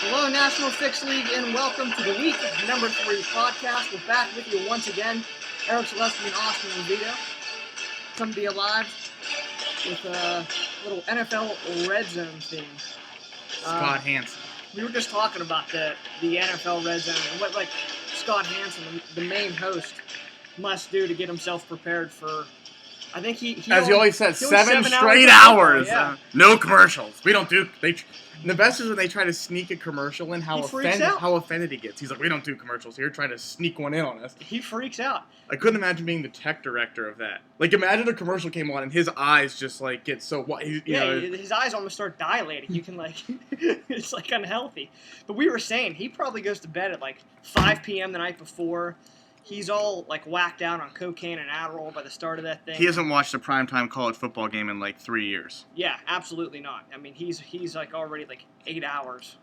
Hello, National Fix League, and welcome to the week number 3 podcast. We're back with you once again. Eric Selesky and Austin Levito. Come to you live with a little NFL Red Zone theme. Scott Hanson. We were just talking about the NFL Red Zone and what Scott Hanson, the main host, must do to get himself prepared for. I think he as he always said, 7 straight hours. hours. Yeah. No commercials. We don't do. The best is when they try to sneak a commercial in. How offended he gets. He's like, we don't do commercials here. Trying to sneak one in on us. He freaks out. I couldn't imagine being the tech director of that. Like, imagine a commercial came on and his eyes just get so what? His eyes almost start dilating. You can it's unhealthy. But we were saying he probably goes to bed at 5 p.m. the night before. He's all whacked out on cocaine and Adderall by the start of that thing. He hasn't watched a primetime college football game in 3 years. Yeah, absolutely not. I mean, he's already 8 hours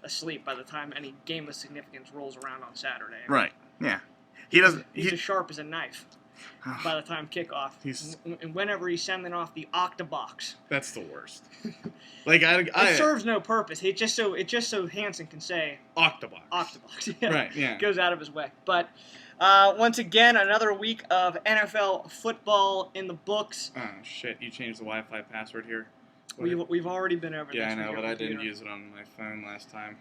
asleep by the time any game of significance rolls around on Saturday. Right. Yeah. He's as sharp as a knife by the time kickoff. And whenever he's sending off the Octabox. That's the worst. It serves no purpose. It just so Hanson can say Octabox. Octabox. Yeah. Right. Yeah. Goes out of his way, but. Once again, another week of NFL football in the books. Oh, shit. You changed the Wi-Fi password here? We've already been over this. Yeah, I know, but I didn't use it on my phone last time.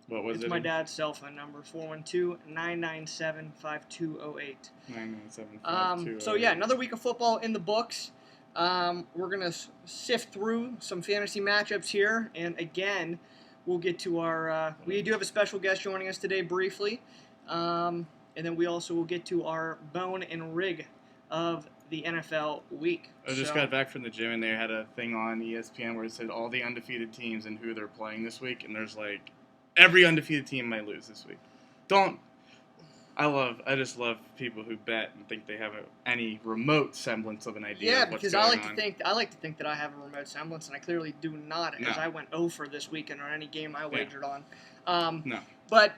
What was it? It's my dad's cell phone number, 412-997-5208. 997-5208. So, yeah, another week of football in the books. We're going to sift through some fantasy matchups here, and again... We'll get to our. We do have a special guest joining us today briefly, and then we also will get to our bone and rig of the NFL week. I just got back from the gym and they had a thing on ESPN where it said all the undefeated teams and who they're playing this week, and there's every undefeated team might lose this week. I just love people who bet and think they have any remote semblance of an idea of what's going on. Yeah, because I like to think that I have a remote semblance, and I clearly do not, as I went 0 for this weekend on any game I wagered on. No. But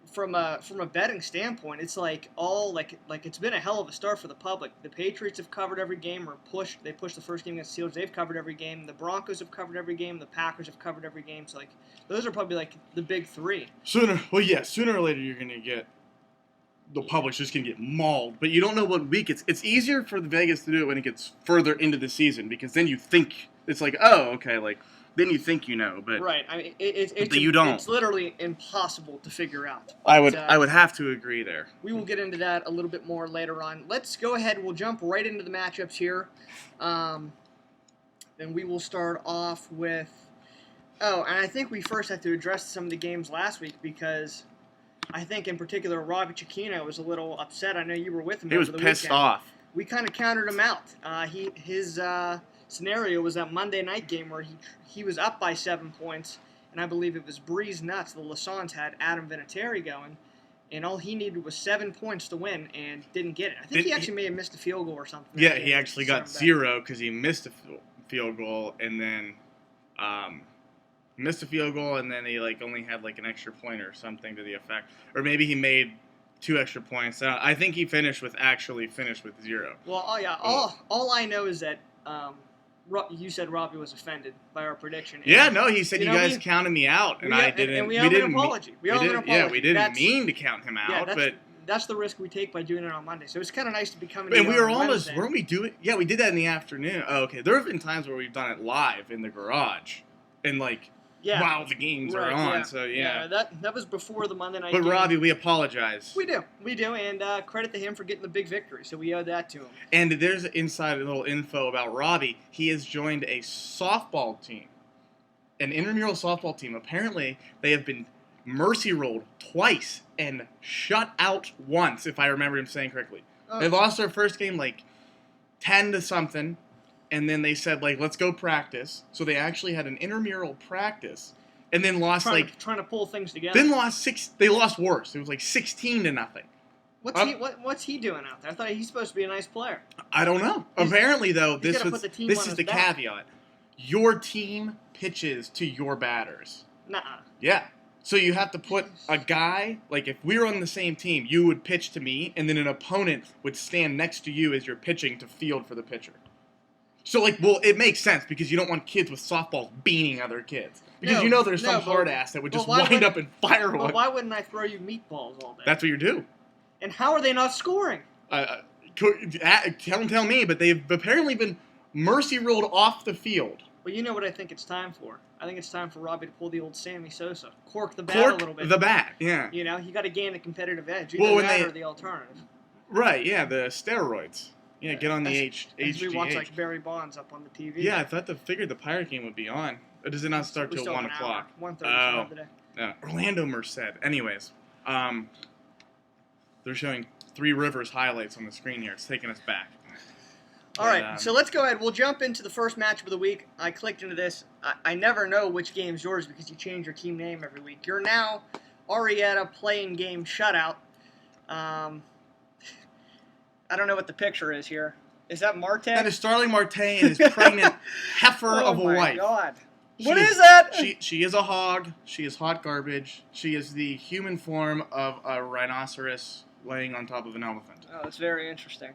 from a betting standpoint, it's it's been a hell of a start for the public. The Patriots have covered every game or pushed. They pushed the first game against the Steelers. They've covered every game. The Broncos have covered every game. The Packers have covered every game. So those are probably the big three. Sooner or later you're going to get. The public's just going to get mauled, but you don't know what week it's easier for the Vegas to do it when it gets further into the season, because then you think it's then you think but right. I mean, you don't. It's literally impossible to figure out. I would have to agree there. We will get into that a little bit more later on. Let's go ahead. We'll jump right into the matchups here, and we will start off with. Oh, and I think we first have to address some of the games last week because. I think, in particular, Robbie Cicchino was a little upset. I know you were with him. He was pissed off. We kind of countered him out. His scenario was that Monday night game where he was up by 7 points, and I believe it was Breeze Nuts. The Lassans had Adam Vinatieri going, and all he needed was 7 points to win, and didn't get it. I think he actually may have missed a field goal or something. Yeah, he actually got 0 because he missed a field goal, and then missed a field goal, and then he only had an extra point or something to the effect, or maybe he made 2 extra points. I think he finished with 0. Well, all I know is that you said Robbie was offended by our prediction. Yeah, no, he said you guys counted me out, and I didn't. And we owe an apology. Yeah, we didn't mean to count him out, but. That's the risk we take by doing it on Monday. So it's kind of nice to be coming. And we were almost, weren't we doing? Yeah, we did that in the afternoon. Oh, okay. There have been times where we've done it live in the garage, and while the games are on. Yeah. So yeah, that was before the Monday night. But game. Robbie, we apologize. We do, and credit to him for getting the big victory. So we owe that to him. And there's inside a little info about Robbie. He has joined a softball team, an intramural softball team. Apparently, they have been mercy rolled twice and shut out once, if I remember him saying correctly. They lost their first game 10 to something. And then they said, let's go practice. So they actually had an intramural practice, and then lost trying to pull things together. Then lost 6. They lost worse. It was 16-0. What's he doing out there? I thought he's supposed to be a nice player. I don't know. Apparently, though, this is the back. caveat. Your team pitches to your batters. Nuh-uh. Yeah. So you have to put a guy, if we were on the same team, you would pitch to me, and then an opponent would stand next to you as you're pitching to field for the pitcher. So, like, well, it makes sense because you don't want kids with softballs beaning other kids. Because No, you know there's some no, but- hard ass that would but just why wind would- up and fire Well, one. why wouldn't I throw you meatballs all day? That's what you do. And how are they not scoring? Tell me, but they've apparently been mercy ruled off the field. Well, you know what I think it's time for? I think it's time for Robbie to pull the old Sammy Sosa. Cork the bat a little bit. The bat, yeah. You know, you got to gain a competitive edge. Either Well, when that they- or the alternative. Right, yeah, the steroids. Yeah, get on the As we watch HGH. like Barry Bonds up on the TV. Yeah, I figured the Pirate game would be on. Or does it not start We till still 1 have an o'clock? hour. 1:30 today. Yeah, Orlando Merced. Anyways, they're showing Three Rivers highlights on the screen here. It's taking us back. All right, so let's go ahead. We'll jump into the first matchup of the week. I clicked into this. I never know which game's yours because you change your team name every week. You're now Arietta playing game shutout. I don't know what the picture is here. Is that Marte? That is Starling Marte and his pregnant heifer of a Oh my wife. God. She What is that? She is a hog. She is hot garbage. She is the human form of a rhinoceros laying on top of an elephant. Oh, that's very interesting.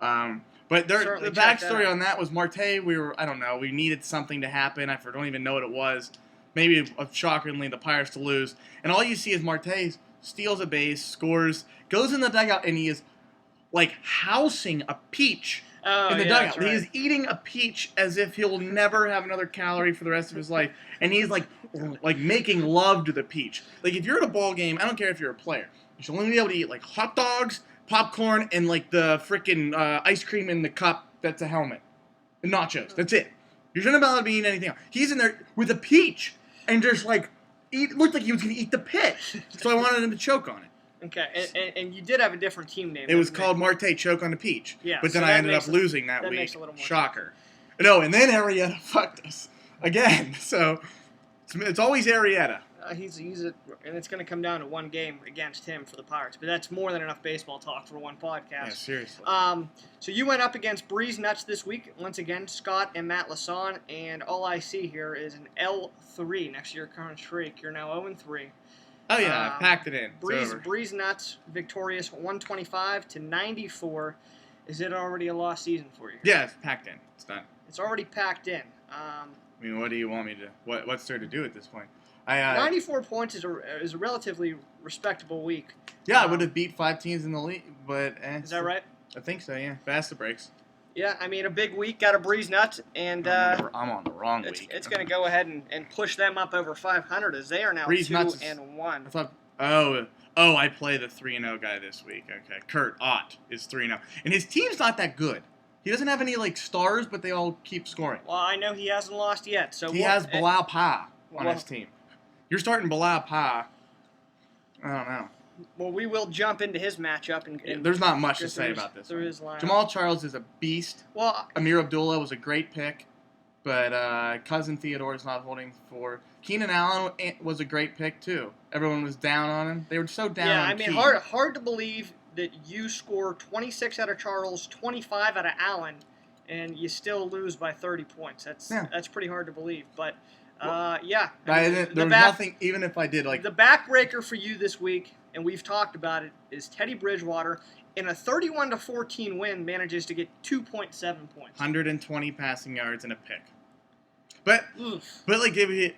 But the Certainly check that backstory out. on that was Marte. I don't know. We needed something to happen. I don't even know what it was. Maybe shockingly the Pirates to lose. And all you see is Marte steals a base, scores, goes in the dugout, and he is like housing a peach. Oh, In the yeah, dugout. that's right. He is eating a peach as if he'll never have another calorie for the rest of his life. And he's like making love to the peach. Like if you're at a ball game, I don't care if you're a player. You should only be able to eat like hot dogs, popcorn, and like the freaking ice cream in the cup that's a helmet. And nachos. That's it. You shouldn't be allowed to be eating anything else. He's in there with a peach and just like looked like he was gonna eat the pit. So I wanted him to choke on it. Okay, and you did have a different team name. It was didn't you? called Marte Choke on the Peach. Yeah, But so then that I ended up makes losing that that week. makes a little more Shocker. No, and then Arietta fucked us again. So it's always Arietta. He's and it's going to come down to one game against him for the Pirates. But that's more than enough baseball talk for one podcast. Yeah, seriously. So you went up against Breeze Nuts this week. Once again, Scott and Matt Lasan. And all I see here is an L3 next to your current streak. You're now 0-3. Oh yeah, I packed it in. It's over. Breeze Nuts victorious 125-94. Is it already a lost season for you? Yeah, it's packed in. It's done. It's already packed in. I mean, what do you want me to? What's there to do at this point? 94 points is a relatively respectable week. Yeah, I would have beat 5 teams in the league, but Is that right? I think so. Yeah, fast the breaks. Yeah, I mean, a big week out of Breeze Nuts, and I'm on the wrong week. it's going to go ahead and push them up over 500 as they are now Breeze Nuts is- 2-1. I thought. Oh, I play the 3-0 guy this week. Okay, Kurt Ott is 3-0, and his team's not that good. He doesn't have any like stars, but they all keep scoring. Well, I know he hasn't lost yet, so He has Bilal Pa on well- his team. You're starting Bilal Pa. I don't know. Well, we will jump into his matchup, and There's not much to because say there's- about this. there one. is lineup. Jamal Charles is a beast. Well, Amir Abdullah was a great pick, but Cousin Theodore is not holding for. Keenan Allen was a great pick too. Everyone was down on him. They were so down. yeah, on I mean, Key. hard to believe that you score 26 out of Charles, 25 out of Allen, and you still lose by 30 points. That's pretty hard to believe, but yeah. I mean, There was nothing. Even if I did like the backbreaker for you this week, and we've talked about it, is Teddy Bridgewater. In a 31-14 win, manages to get 2.7 points. 120 passing yards and a pick. But Oof. like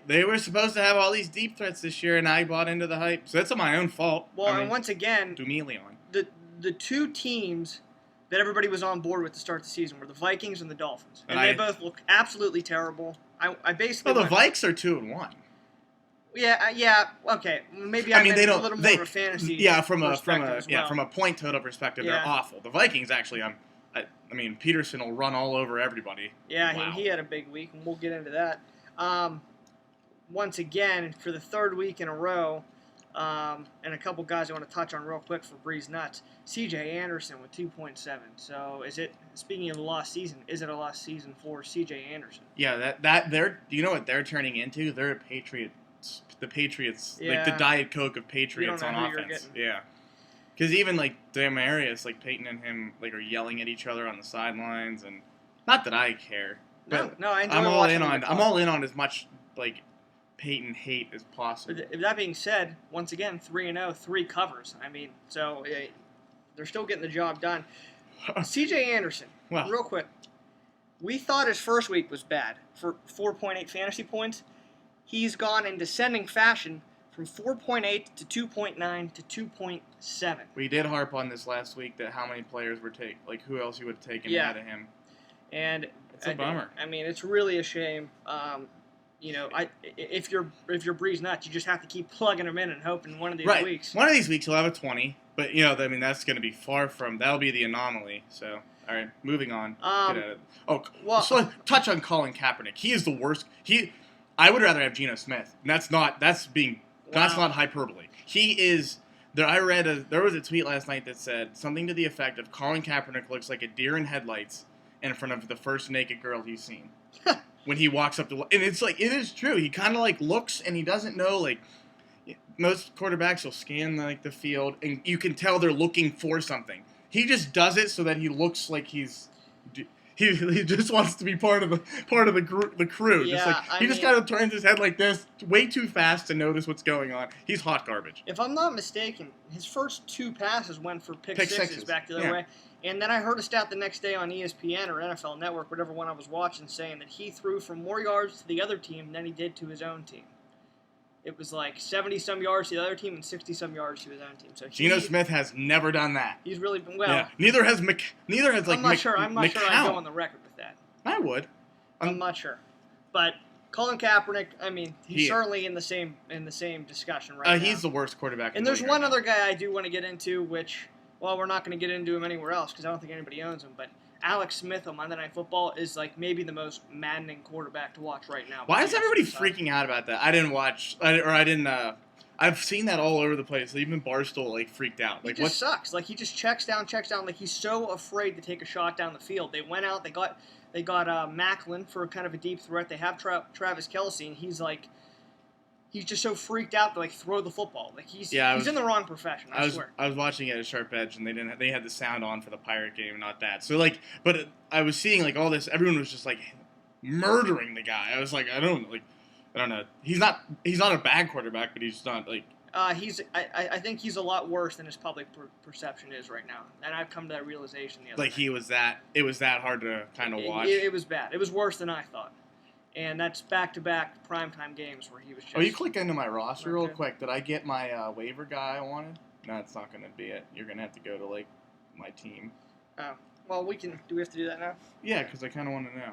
they were supposed to have all these deep threats this year, and I bought into the hype. So that's my own fault. Well, I mean, and once again, do me, Leon. the two teams that everybody was on board with to start the season were the Vikings and the Dolphins, and And they both look absolutely terrible. I basically Oh, the went- Vikes are 2-1. Yeah, okay. Maybe I mean, they meant don't. a little They, more of a fantasy. yeah, from a perspective as well. from a point total perspective, Yeah. they're awful. The Vikings actually, I mean, Peterson will run all over everybody. Yeah, Wow. he had a big week, and we'll get into that. Once again, for the third week in a row, and a couple guys I want to touch on real quick for Breeze Nuts. C.J. Anderson with 2.7. So is it, speaking of the lost season, is it a lost season for C.J. Anderson? Yeah, that they're. Do you know what they're turning into? They're a Patriots. The Patriots, like the Yeah. Diet Coke of Patriots know on who you're offense. getting. Yeah. Because even like Demarius, like Peyton and him, like are yelling at each other on the sidelines, and not that I care. But No, I enjoy I'm all watching in them on. talk. I'm all in on as much like Peyton hate as possible. But that being said, once again, 3-0, 3 covers. I mean, so they're still getting the job done. C.J. Anderson, Well, real quick. We thought his first week was bad for 4.8 fantasy points. He's gone in descending fashion from 4.8 to 2.9 to 2.7. We did harp on this last week that how many players were like who else you would have taken Yeah. ahead of him. And It's a bummer. I mean, it's really a shame. If you're Breeze nuts, you just have to keep plugging him in and hoping one of these Right. weeks. One of these weeks he'll have a 20, but I mean that's going to be far from. That'll be the anomaly. So, all right, moving on. Get out of it. well- so touch on Colin Kaepernick. He is the worst. I would rather have Geno Smith. And that's not hyperbole. He is. There was a tweet last night that said something to the effect of Colin Kaepernick looks like a deer in headlights in front of the first naked girl he's seen. When he walks up to, and it's like, it is true. He kind of like looks and he doesn't know, like, most quarterbacks will scan like the field and you can tell they're looking for something. He just does it so that he looks like he just wants to be part of the crew. Yeah, He just kind of turns his head like this, way too fast to notice what's going on. He's hot garbage. If I'm not mistaken, his first 2 passes went for pick sixes back the other yeah. way. And then I heard a stat the next day on ESPN or NFL Network, whatever one I was watching, saying that he threw for more yards to the other team than he did to his own team. It was like 70-some yards to the other team and 60-some yards to his own team. So Geno Smith has never done that. He's really been well. Yeah. Neither has I'm not sure. I'm not sure I'd go on the record with that. I would. I'm not sure, but Colin Kaepernick. I mean, he's He- certainly in the same discussion right now. He's the worst quarterback. And in the there's league one right other guy I do want to get into, which, well, we're not going to get into him anywhere else because I don't think anybody owns him. But Alex Smith on Monday Night Football is like maybe the most maddening quarterback to watch right now. Why is everybody freaking out about that? I didn't watch, I didn't. I've seen that all over the place. Even Barstool like freaked out. He Like just sucks. Like he just checks down. Like he's so afraid to take a shot down the field. They went out. They got Macklin for kind of a deep threat. They have Travis Kelce, and he's just so freaked out to like throw the football. Like he's in the wrong profession. I swear. I was watching it at Sharp Edge, and they had the sound on for the Pirate game, not that. So like, but I was seeing like all this. Everyone was just like murdering the guy. I was like, I don't know. He's not a bad quarterback, but he's not like. I think he's a lot worse than his public perception is right now, and I've come to that realization the other day. It was that hard to kind of watch. It was bad. It was worse than I thought, and that's back-to-back primetime games where he was just. Oh, you click into my roster real Okay. quick. Did I get my waiver guy I wanted? No, it's not going to be it. You're going to have to go to like my team. Oh, well, do we have to do that now? Yeah, because I kind of want to know.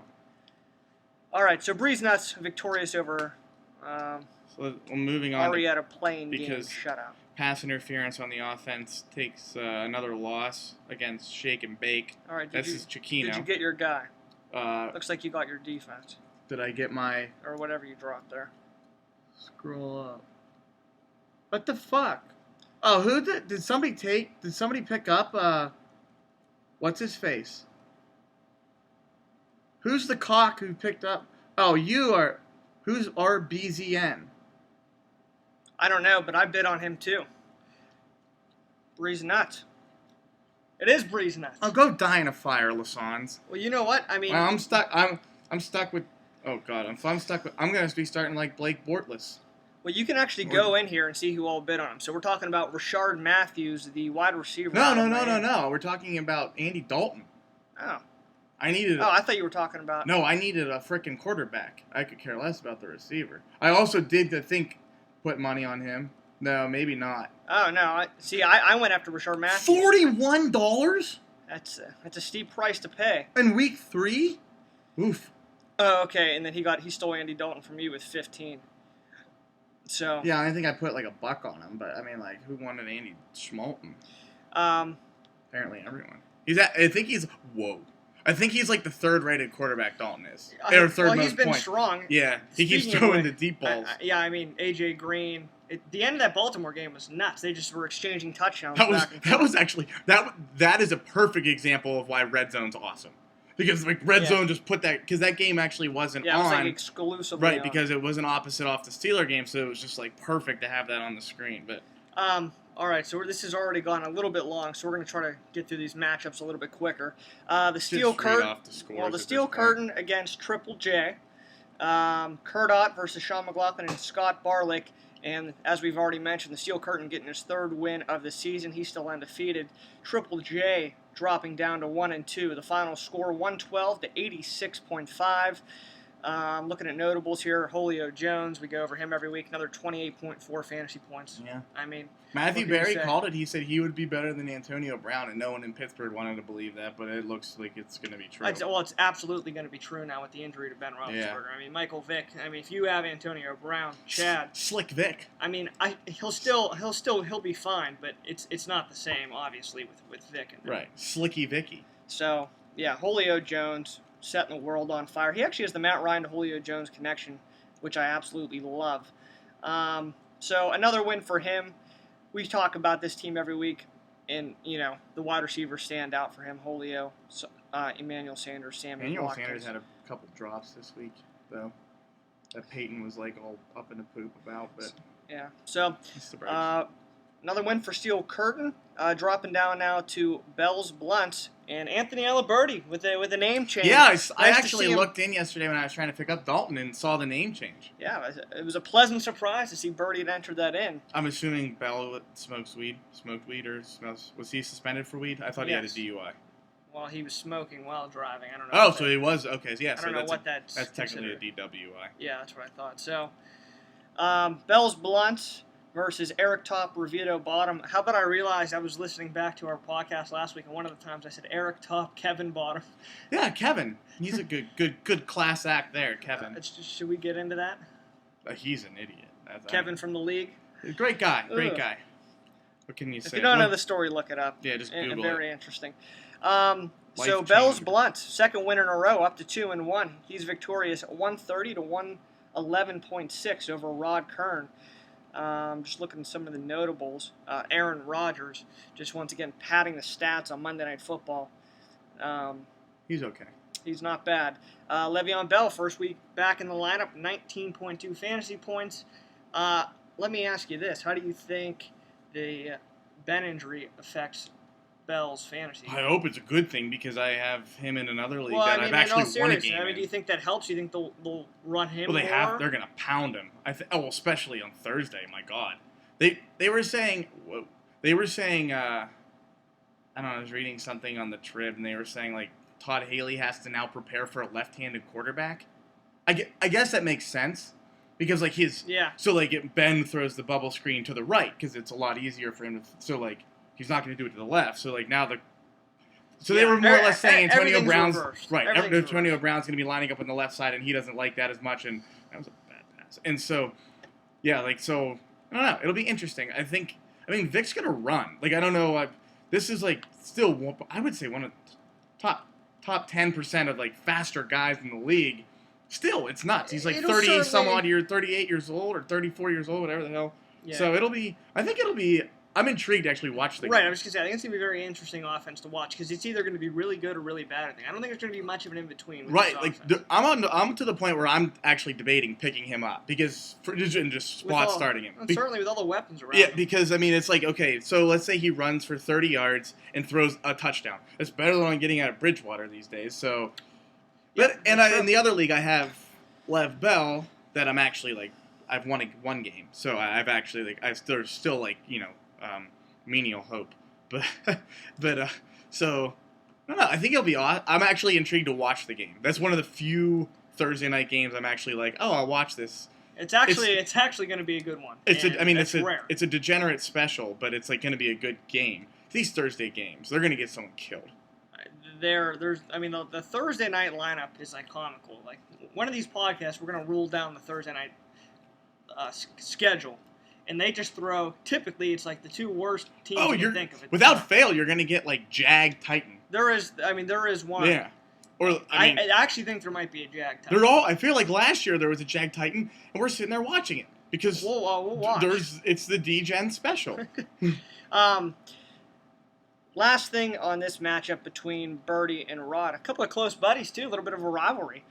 All right, so Breeze Nuts victorious over So moving on. Arietta playing game because- shutout. Pass interference on the offense takes another loss against Shake and Bake. All right, This is did Chiquino. you get your guy? Uh, Looks like you got your defense did I get my or whatever you dropped there. scroll up? What the fuck? Oh, did somebody pick up? What's his face? Who's the cock who picked up? Oh, who's RBZN? I don't know, but I bid on him too. Breeze Nuts. It is Breeze Nuts. I'll go die in a fire, Lassans. Well, you know what? I mean, I'm stuck. I'm stuck with. Oh God, I'm stuck with. I'm gonna be starting like Blake Bortles. well, you can actually go in here and see who all bid on him. So we're talking about Rashard Matthews, the wide receiver. No. We're talking about Andy Dalton. Oh. I needed. I thought you were talking about. No, I needed a freaking quarterback. I could care less about the receiver. I also did put money on him. No, maybe not. Oh no! I went after Rashard Matthews. $41 That's a steep price to pay. in week 3. Oof. Oh, okay. And then he stole Andy Dalton from you with 15. So Yeah, I think I put like $1 on him, but I mean, like, who wanted Andy Schmalton? Apparently everyone. I think he's like the third-rated quarterback Dalton is. Or third well, most he's been points. strong. Yeah, he keeps Speaking of throwing which, the deep balls. I mean AJ Green. The end of that Baltimore game was nuts. They just were exchanging touchdowns. That was back and forth. actually that is a perfect example of why Red Zone's awesome. Because like Red Zone just put that because that game actually wasn't Yeah, it was on. like exclusively Right, on. because it wasn't opposite off the Steeler game, so it was just like perfect to have that on the screen. But all right, so this has already gone a little bit long, so we're going to try to get through these matchups a little bit quicker. The Steel Just read Curtain. off the scores Well, at the this Steel point. Curtain against Triple J. Kurt Ott versus Sean McLaughlin and Scott Barlick. And as we've already mentioned, the Steel Curtain getting his 3rd win of the season. He's still undefeated. Triple J dropping down to 1-2. The final score 112 to 86.5. Looking at notables here, Julio Jones. We go over him every week. Another 28.4 fantasy points. Yeah. I mean, Matthew what can you Berry say? called it. He said he would be better than Antonio Brown, and no one in Pittsburgh wanted to believe that, but it looks like it's going to be true. It's absolutely going to be true now with the injury to Ben Roethlisberger. I mean, Michael Vick. I mean, if you have Antonio Brown, Chad. Slick Vic. I mean, he'll be fine, but it's not the same, obviously, with Vick. Right. Slicky Vicky. So yeah, Julio Jones setting the world on fire. He actually has the Matt Ryan to Julio Jones connection, which I absolutely love. So another win for him. We talk about this team every week, and the wide receivers stand out for him. Julio, Emmanuel Sanders, Sammy Emmanuel Watkins. Sanders had a couple drops this week, though. That Peyton was like all up in the poop about, but Yeah. So it's the Braves. another win for Steel Curtain, dropping down now to Bell's Blunts and Anthony Aliberti with a name change. Yeah, I Nice to actually see him. looked in yesterday when I was trying to pick up Dalton and saw the name change. Yeah, it was a pleasant surprise to see Birdie had entered that in. I'm assuming Bell smoked weed, or smells. Was he suspended for weed? I thought Yes. he had a DUI. Well, he was smoking while driving. I don't know. Oh, what so that- he was okay. Yeah, I so don't know that's what that's technically a considered. DWI. Yeah, that's what I thought. So, Bell's Blunts versus Eric Top, Revito Bottom. How about I realized I was listening back to our podcast last week, and one of the times I said Eric Top, Kevin Bottom. Yeah, Kevin. He's a good class act there, Kevin. Should we get into that? He's an idiot. Kevin from the league. Great guy. Ugh. What can you say? If you don't know the story, look it up. Yeah, just And Google very it. interesting. So Life Bell's changer. Blunt, second win in a row, up to 2-1. He's victorious, 130 to 111.6 over Rod Kern. Just looking at some of the notables. Aaron Rodgers, just once again padding the stats on Monday Night Football. He's okay. He's not bad. Le'Veon Bell, first week back in the lineup, 19.2 fantasy points. Let me ask you this. How do you think the Ben injury affects Bell's fantasy? I hope it's a good thing because I have him in another league Well, that I mean, I've in all actually won a seriousnness, game. I mean, in. do you think that helps? Do you think they'll run him Well, more? they're gonna pound him. Especially on Thursday. My God, they were saying I don't know. I was reading something on the Trib, and they were saying like Todd Haley has to now prepare for a left-handed quarterback. I guess that makes sense because like Yeah. so like Ben throws the bubble screen to the right because it's a lot easier for him to so like he's not going to do it to the left. So like now they were more or less saying Antonio everything's Brown's reversed. right. Everything's Antonio reversed. Brown's going to be lining up on the left side, and he doesn't like that as much. And that was a bad pass. And so, yeah, like so, I don't know. It'll be interesting. I mean, Vic's going to run. Like I don't know. This is like still I would say one of the top 10% of like faster guys in the league. Still, it's nuts. He's like It'll 30 some certainly- odd years, 38 years old or 34 years old, whatever the hell. Yeah. So I think it'll be. I'm intrigued to actually watch the Right, I game. was going to say, I think it's going to be a very interesting offense to watch because it's either going to be really good or really bad. I don't think there's going to be much of an in-between with Right, this like offense. I'm to the point where I'm actually debating picking him up because just With spot all- starting him. and certainly with all the weapons around Yeah, him. because I mean it's like okay, so let's say he runs for 30 yards and throws a touchdown. That's better than I'm getting out of Bridgewater these days. So, but Yeah, and that's true. in the other league I have Lev Bell that I'm actually like I've won one game, so I've actually like there's still like menial hope, but so I don't know. I think it'll be odd. I'm actually intrigued to watch the game. That's one of the few Thursday night games I'm actually like, oh, I'll watch this. It's actually going to be a good one. It's rare. it's a degenerate special, but it's like going to be a good game. These Thursday games, they're going to get someone killed. The Thursday night lineup is iconical. Like one of these podcasts, we're going to rule down the Thursday night schedule, and they just throw. Typically, it's like the two worst teams you can think of. Without fail, you're going to get like Jag Titan. There is one. Yeah, or I actually think there might be a Jag Titan. they're all. I feel like last year there was a Jag Titan, and we're sitting there watching it because We'll watch. it's the D-Gen special. Last thing on this matchup between Birdie and Rod, a couple of close buddies too, a little bit of a rivalry.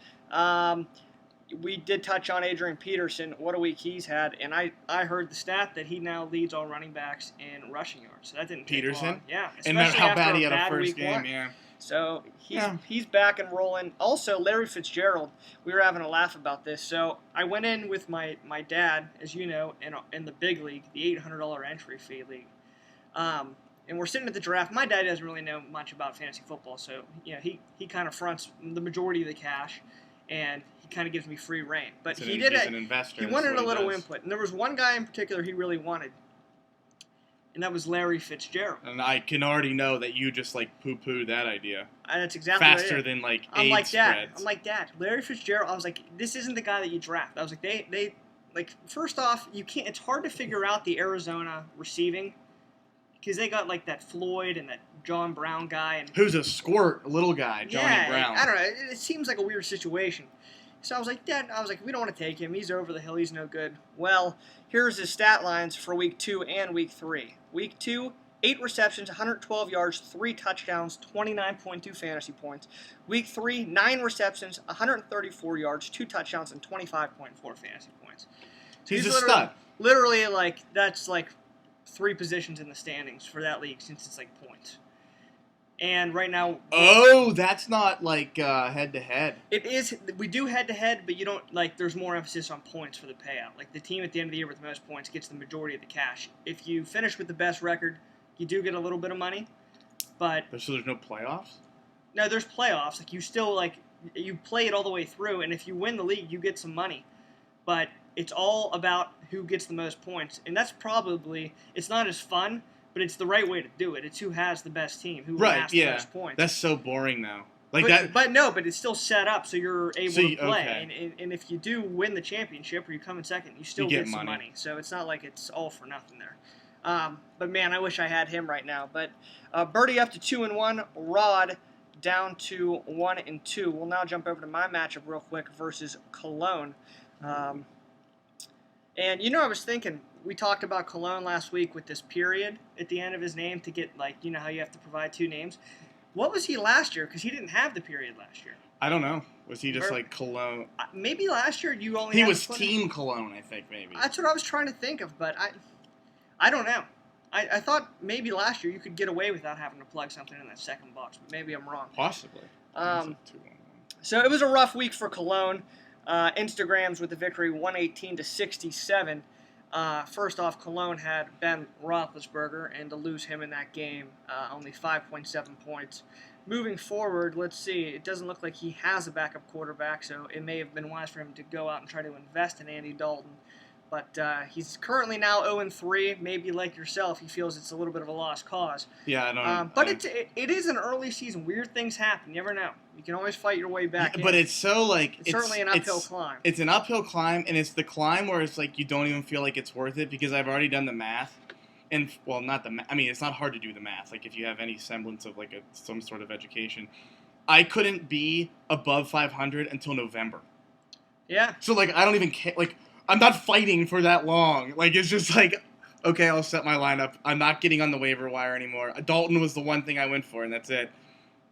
We did touch on Adrian Peterson, what a week he's had, and I heard the stat that he now leads all running backs in rushing yards. So that didn't take Peterson? long. Yeah, And especially how after bad he had a bad first week game, one. yeah. So Yeah. he's back and rolling. Also, Larry Fitzgerald, we were having a laugh about this. So I went in with my dad, as you know, in the big league, the $800 entry fee league. and we're sitting at the draft. My dad doesn't really know much about fantasy football, so he kind of fronts the majority of the cash, and he kind of gives me free reign. But He's an investor. He wanted a little input, and there was one guy in particular he really wanted, and that was Larry Fitzgerald. And I can already know that you just like poo-poo that idea. And that's exactly faster what it is. than like I'm AIDS like Dad. spreads. I'm like Dad. Larry Fitzgerald. I was like, this isn't the guy that you draft. I was like, they like first off, you can't. It's hard to figure out the Arizona receiving because they got like that Floyd and that John Brown guy and Who's a squirt little guy, Johnny Brown. I don't know. It seems like a weird situation. So I was like, Dad, we don't want to take him. He's over the hill. He's no good. Well, here's his stat lines for week 2 and week 3. Week 2, 8 receptions, 112 yards, 3 touchdowns, 29.2 fantasy points. Week 3, 9 receptions, 134 yards, 2 touchdowns, and 25.4 fantasy points. So He's a stud. Literally, like, that's like 3 positions in the standings for that league since it's like points. And right now... Oh, that's not like head-to-head. It is. We do head-to-head, but you don't, like, there's more emphasis on points for the payout. Like, the team at the end of the year with the most points gets the majority of the cash. If you finish with the best record, you do get a little bit of money, but... So there's no playoffs? No, there's playoffs. Like, you still, like, you play it all the way through, and if you win the league, you get some money. But it's all about who gets the most points, and that's probably... It's not as fun, but it's the right way to do it. It's who has the best team, who has the most points. That's so boring now. Like But it's still set up so you're able to play. Okay. And if you do win the championship or you come in second, you still get some money. So it's not like it's all for nothing there. But man, I wish I had him right now. But Birdie up to 2-1, Rod down to 1-2. We'll now jump over to my matchup real quick versus Cologne. And I was thinking, we talked about Cologne last week with this period at the end of his name to get, like, you know how you have to provide 2 names. What was he last year? Because he didn't have the period last year. I don't know. Was he just like Cologne? Maybe last year you only. He was Team Cologne, I think maybe. That's what I was trying to think of, but I don't know. I thought maybe last year you could get away without having to plug something in that second box, but maybe I'm wrong. Possibly. So it was a rough week for Cologne. Instagrams with the victory, 118-67. First off, Cologne had Ben Roethlisberger, and to lose him in that game, only 5.7 points. Moving forward, let's see. It doesn't look like he has a backup quarterback, so it may have been wise for him to go out and try to invest in Andy Dalton. But he's currently now 0-3. Maybe like yourself, he feels it's a little bit of a lost cause. Yeah, I don't. But it is an early season. Weird things happen. You never know. You can always fight your way back in. But it's so like it's certainly an uphill climb. It's an uphill climb, and it's the climb where it's like you don't even feel like it's worth it because I've already done the math. And well, not the. I mean, it's not hard to do the math. Like if you have any semblance of like some sort of education, I couldn't be above 500 until November. Yeah. So like I don't even care. Like I'm not fighting for that long. Like it's just like, okay, I'll set my lineup. I'm not getting on the waiver wire anymore. Dalton was the one thing I went for, and that's it.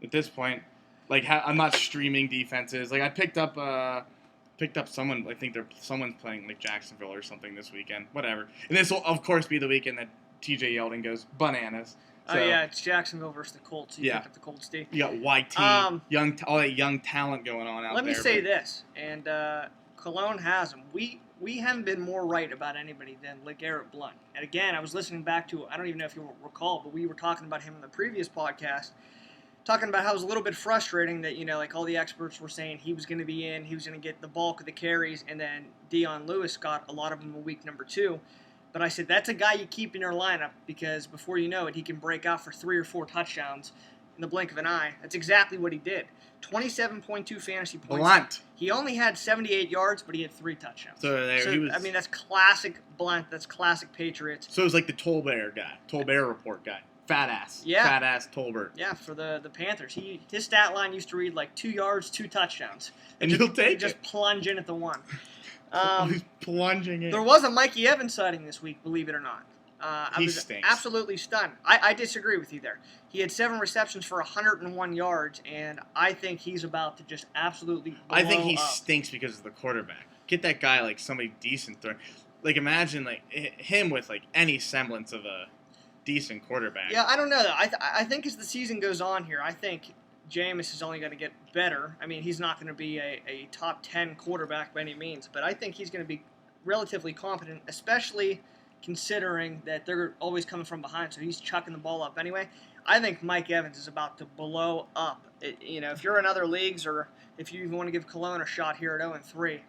At this point, like I'm not streaming defenses. Like I picked up someone. I think someone's playing like Jacksonville or something this weekend. Whatever. And this will of course be the weekend that T.J. Yeldon goes bananas. So, oh yeah, it's Jacksonville versus the Colts. You picked up the Colts, D. You got YT, all that young talent going on out there. Let me say this, and Cologne has them. We haven't been more right about anybody than LeGarrette Blount. And again, I was listening back to, I don't even know if you recall, but we were talking about him in the previous podcast, talking about how it was a little bit frustrating that, like all the experts were saying he was going to be in, he was going to get the bulk of the carries, and then Dion Lewis got a lot of them in week number 2. But I said, that's a guy you keep in your lineup because before you know it, he can break out for 3 or 4 touchdowns in the blink of an eye. That's exactly what he did. 27.2 fantasy points. Blount. He only had 78 yards, but he had 3 touchdowns. So he was. I mean, that's classic Blount. That's classic Patriots. So it was like the Tolbert guy, Tolbert report guy. Fat ass. Yeah. Fat ass Tolbert. Yeah, for the Panthers. His stat line used to read like 2 yards, 2 touchdowns. And you'll take it. Just plunge in at the one. He's plunging in. There was a Mikey Evans sighting this week, believe it or not. I was stinks. absolutely stunned. I disagree with you there. He had 7 receptions for 101 yards, and I think he's about to just absolutely blow I think he up. stinks because of the quarterback. Get that guy like somebody decent throw. Like imagine like him with like any semblance of a decent quarterback. Yeah, I don't know. I think as the season goes on here, I think Jameis is only going to get better. I mean, he's not going to be a top 10 quarterback by any means, but I think he's going to be relatively competent, especially considering that they're always coming from behind, so he's chucking the ball up anyway. I think Mike Evans is about to blow up. If you're in other leagues or if you even want to give Cologne a shot here at 0-3,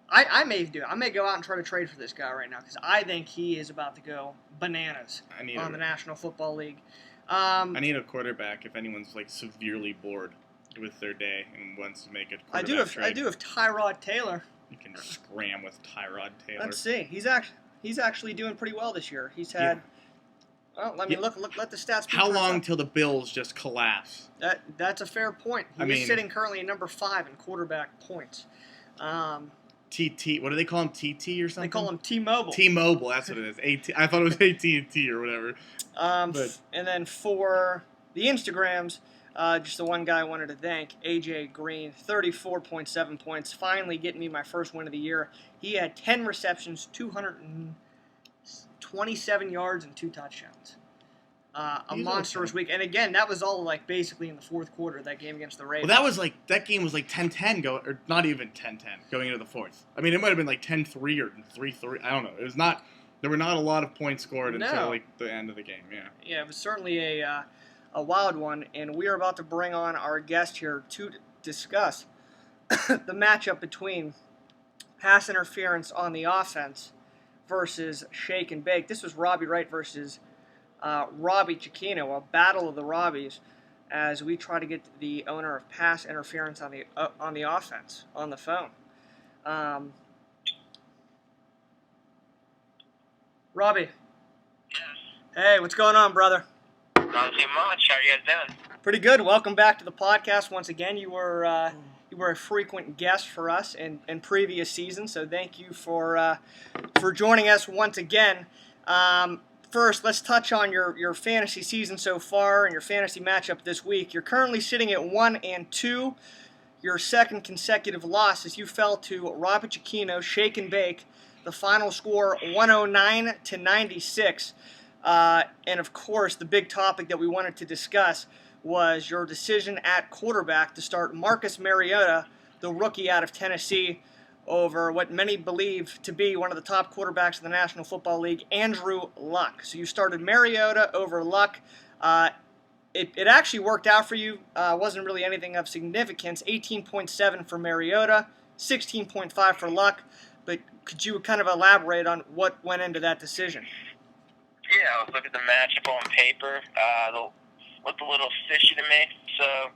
I may do it. I may go out and try to trade for this guy right now because I think he is about to go bananas on the National Football League. I need a quarterback if anyone's like severely bored with their day and wants to make a quarterback trade. I do have Tyrod Taylor. You can scram with Tyrod Taylor. Let's see. He's actually doing pretty well this year. He's had. Well, let me look. Let the stats. How long till the Bills just collapse? That's a fair point. He's sitting currently at number 5 in quarterback points. TT. What do they call him? TT or something? They call him T-Mobile. T-Mobile. That's what it is. I thought it was AT&T or whatever. And then for the Instagrams, just the one guy I wanted to thank, AJ Green, 34.7 points, finally getting me my first win of the year. He had 10 receptions, 227 yards, and 2 touchdowns. A monstrous week. And again, that was all like basically in the fourth quarter, that game against the Ravens. Well, that game was like 10-10 or not even 10-10 going into the fourth. I mean, it might have been like 10-3 or 3-3. I don't know. It was not. There were not a lot of points scored until like the end of the game. Yeah. Yeah, it was certainly a wild one, and we are about to bring on our guest here to discuss the matchup between pass interference on the offense versus shake and bake. This was Robbie Wright versus Robbie Cicchino, a battle of the Robbies, as we try to get the owner of pass interference on the offense on the phone. Robbie. Yes. Hey, what's going on, brother? Not too much. How are you guys doing? Pretty good. Welcome back to the podcast once again. You were a frequent guest for us in previous seasons, so thank you for joining us once again. First, let's touch on your fantasy season so far and your fantasy matchup this week. You're currently sitting at 1-2. Your second consecutive loss as you fell to Robbie Cicchino, shake and bake. The final score 109-96. And of course, the big topic that we wanted to discuss was your decision at quarterback to start Marcus Mariota, the rookie out of Tennessee, over what many believe to be one of the top quarterbacks in the National Football League, Andrew Luck. So you started Mariota over Luck. It actually worked out for you. Wasn't really anything of significance. 18.7 for Mariota, 16.5 for Luck. But could you kind of elaborate on what went into that decision? Yeah, I was looking at the matchup on paper. Looked a little fishy to me. So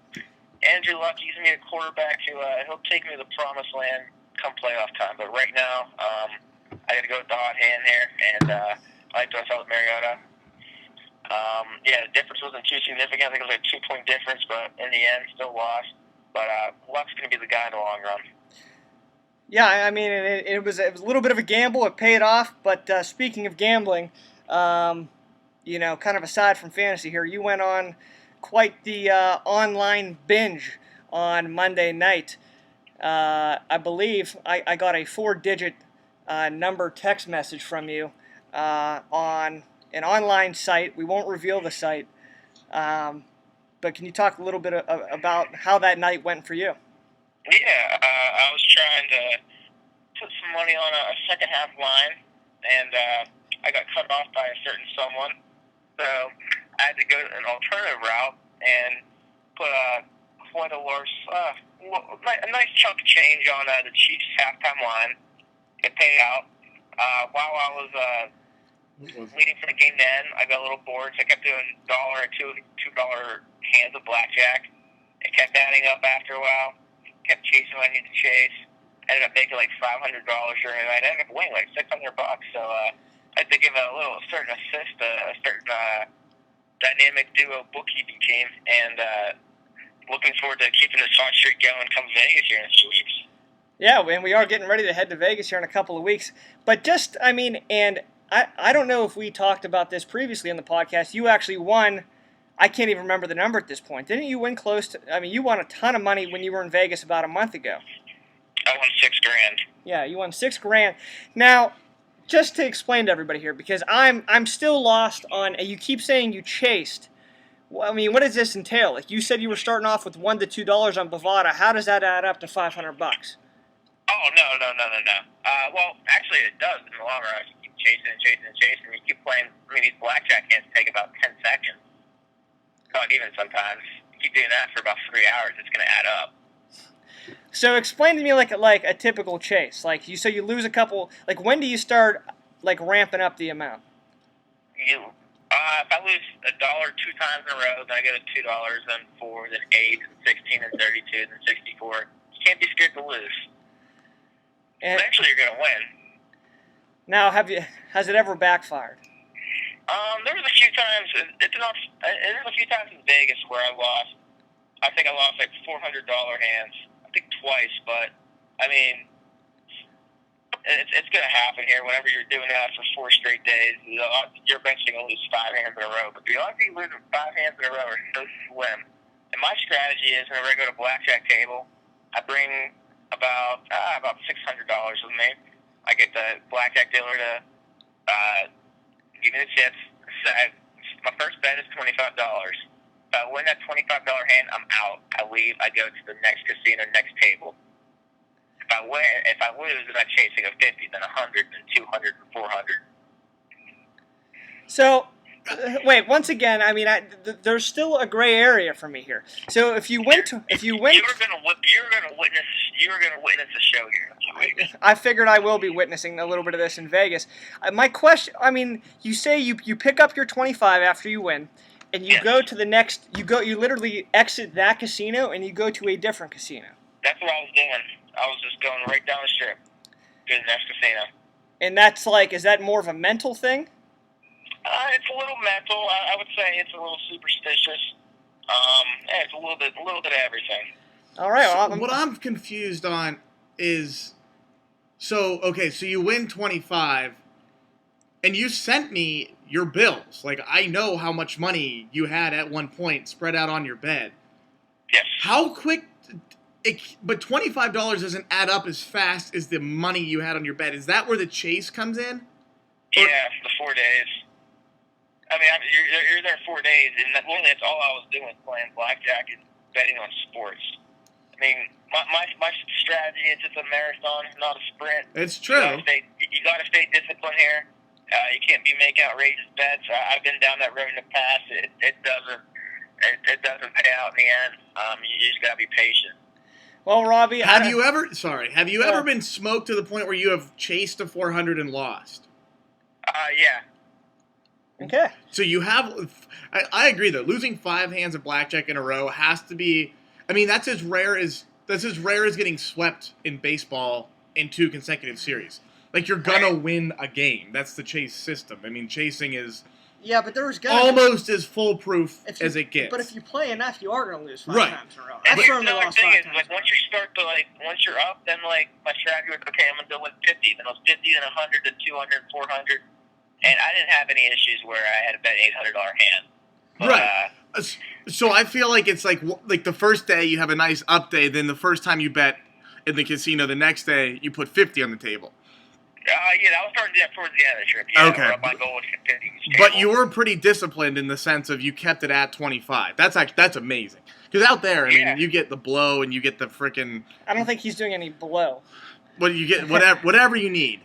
Andrew Luck, he's going to be a quarterback who he'll take me to the promised land come playoff time. But right now, I got to go with the hot hand here, and I like to myself with Mariota. Yeah, the difference wasn't too significant. I think it was like a 2-point difference, but in the end, still lost. But Luck's going to be the guy in the long run. Yeah, I mean, it was a little bit of a gamble. It paid off. But speaking of gambling, kind of aside from fantasy here, you went on quite the online binge on Monday night. I believe I got a 4-digit number text message from you on an online site. We won't reveal the site. But can you talk a little bit about how that night went for you? Yeah, I was trying to put some money on a second half line, and I got cut off by a certain someone. So I had to go an alternative route and put quite a nice chunk of change on the Chiefs halftime line. It paid out. While I was waiting for the game to end, I got a little bored, so I kept doing $1 or $2 hands of blackjack. It kept adding up after a while. Kept chasing what I needed to chase. Ended up making like $500 during the night. I ended up winning like $600. So I had to give a certain assist, a certain dynamic duo bookkeeping team, and looking forward to keeping this hot streak going come Vegas here in a few weeks. Yeah, and we are getting ready to head to Vegas here in a couple of weeks. But I don't know if we talked about this previously on the podcast. You actually won. I can't even remember the number at this point. Didn't you win close to? I mean, you won a ton of money when you were in Vegas about a month ago. I won $6,000. Yeah, you won $6,000. Now, just to explain to everybody here, because I'm still lost on. You keep saying you chased. Well, I mean, what does this entail? Like you said, you were starting off with $1 to $2 on Bovada. How does that add up to $500? Oh no. Well, actually, it does in the long run. chasing and chasing and chasing. You keep playing. I mean, these blackjack hands take about 10 seconds. Not even sometimes. You keep doing that for about 3 hours, it's going to add up. So explain to me like a typical chase. Like you lose a couple. Like when do you start like ramping up the amount? If I lose $1 2 times in a row, then I go to $2, then 4, then 8, then 16, then 32, then 64. You can't be scared to lose. And Eventually, you're going to win. now, has it ever backfired? There was a few times. There's a few times in Vegas where I lost. I think I lost like $400 hands. I think twice, but I mean, it's going to happen here. Whenever you're doing that for 4 straight days, you're eventually going to lose 5 hands in a row. But the odds of you losing 5 hands in a row are so slim. And my strategy is whenever I go to blackjack table, I bring about $600 with me. I get the blackjack dealer to give me the chips. So my first bet is $25. If I win that $25 hand, I'm out. I leave. I go to the next casino, next table. If I lose, then I chase. I go 50, then 100, then 200, then 400. So, wait. Once again, I mean, there's still a gray area for me here. So You were going to witness the show here in 2 weeks. I figured I will be witnessing a little bit of this in Vegas. My question, I mean, you say you pick up your 25 after you win, and you Yes. go to the next. You literally exit that casino and you go to a different casino. That's what I was doing. I was just going right down the strip to the next casino. And that's like, is that more of a mental thing? It's a little mental. I would say it's a little superstitious. Yeah, it's a little bit of everything. All right. So Well, what I'm confused on is, so you win 25, and you sent me your bills. Like, I know how much money you had at one point spread out on your bed. Yes. How quick? But $25 doesn't add up as fast as the money you had on your bed. Is that where the chase comes in? Yeah, the 4 days. I mean, you're there 4 days, and literally that's all I was doing, playing blackjack and betting on sports. I mean, my strategy is it's a marathon, not a sprint. It's true. You got to stay disciplined here. You can't be making outrageous bets. I've been down that road in the past. It doesn't pay out in the end. You just got to be patient. well, Robbie, Have you ever been smoked to the point where you have chased a 400 and lost? Yeah. Okay. So you have, I agree though. Losing 5 hands of blackjack in a row has to be. I mean, that's as rare as getting swept in baseball in 2 consecutive series. Like, you're gonna win a game. That's the chase system. I mean, chasing is Yeah, but there's gonna almost as foolproof if you- as it gets. But if you play enough, you are going to lose 5 Right. times in a row. And I've here's certainly another lost thing 5 is, times. like, in a row. once you're up, then, like, my strategy was, okay, I'm going to do 50, then it was 50, then 100, then 200, 400. And I didn't have any issues where I had to bet $800 hand. But, Right. So I feel like it's like the first day you have a nice up day, then the first time you bet in the casino, the next day you put 50 on the table. yeah, I was starting to do that towards the end of the trip. Yeah, Okay. where my goal was 50 each But table. you were pretty disciplined in the sense of you kept it at 25. That's amazing. Because out there, I Yeah. mean, you get the blow and you get the freaking I don't think he's doing any blow. what you get whatever you need,